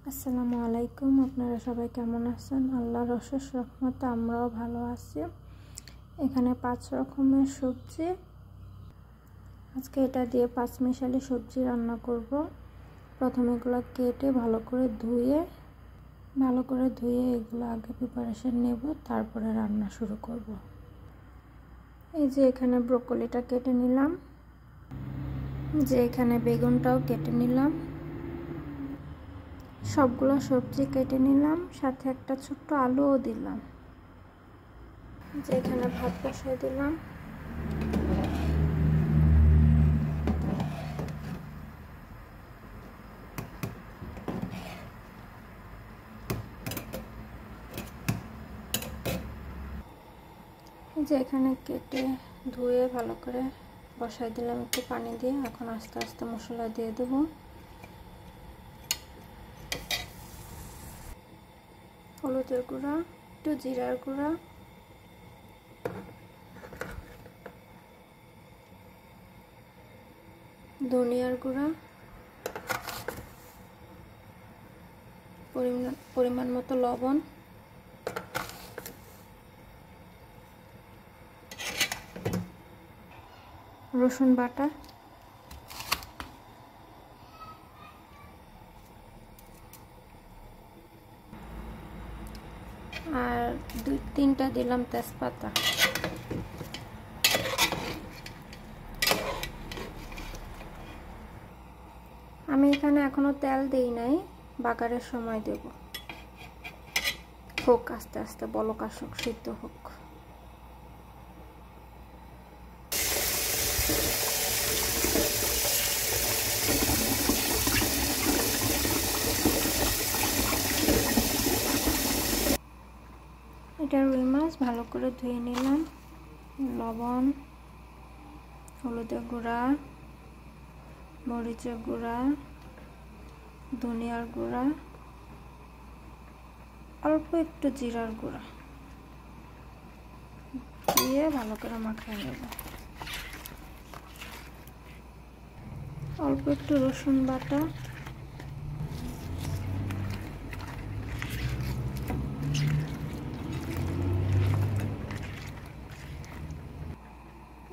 আসসালামু আলাইকুম। আপনারা সবাই কেমন আছেন? আল্লাহর অশেষ রহমতে আমরাও ভালো আছি। এখানে 5 রকমের সবজি, আজকে এটা দিয়ে 5 মিশালি সবজি রান্না করব। প্রথমে এগুলো কেটে ভালো করে ধুয়ে এগুলো আগে প্রিপারেশন নেব, তারপরে রান্না শুরু করব। এই যে এখানে ব্রোকলিটা কেটে নিলাম, এখানে বেগুনটাও কেটে নিলাম, সবগুলো সবজি কেটে নিলাম, সাথে একটা ছোট্ট আলুও দিলাম। এখানে ভাত বসিয়ে দিলাম। এখানে কেটে ধুয়ে ভালো করে বসাই দিলাম একটু পানি দিয়ে। এখন আস্তে আস্তে মশলা দিয়ে দেব। হলুদের গুঁড়া, একটু জিরার গুঁড়া, ধনিয়ার গুঁড়া, পরিমাণ মতো লবণ, রসুন বাটা, আর 2-3টা দিলাম তেজপাতা। আমি এখানে এখনো তেল দেই নাই, বাগারের সময় দেব। হোক আস্তে আস্তে, বলক আসুক, সিদ্ধ হোক। এটা রুই মাছ, ভালো করে ধুয়ে নিলাম। লবণ, হলুদের গুঁড়া, মরিচের গুঁড়া, ধনিয়ার গুঁড়া, অল্প একটু জিরার গুঁড়া দিয়ে ভালো করে মাখিয়ে নেব। অল্প একটু রসুন বাটা,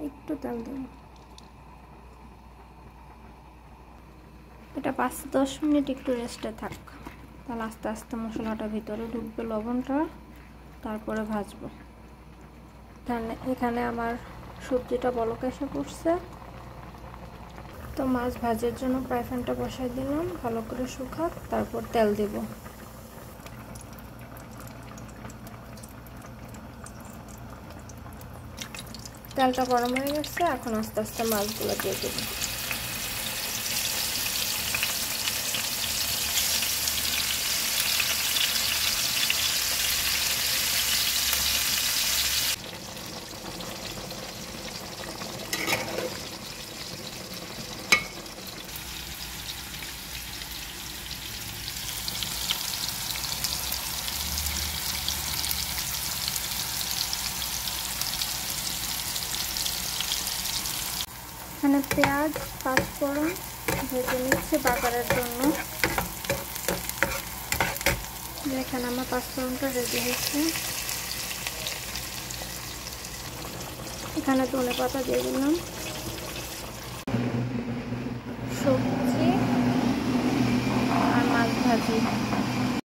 একটু তেল দেব। এটা 5-10 মিনিট একটু রেস্টে থাক, তাহলে আস্তে আস্তে মশলাটা ভিতরে ঢুকবে, লবণটা, তারপরে ভাজবো। এখানে আমার সবজিটা বলক এসে পড়ছে, তো মাছ ভাজার জন্য ফ্রাই প্যানটা বসাই দিলাম, ভালো করে শুকাক, তারপর তেল দেব। তেলটা গরম হয়ে গেছে, এখন আস্তে আস্তে মাছগুলো দিয়ে দেব। এখানে পেঁয়াজ, পাঁচফোড়ন ভেজে নিচ্ছি বাগারের জন্য। এখানে আমার পাঁচফোড়নটা রেডি হয়েছে। এখানে ধনেপাতা দিয়ে দিলাম। সবজি আর মাছ ভাজি।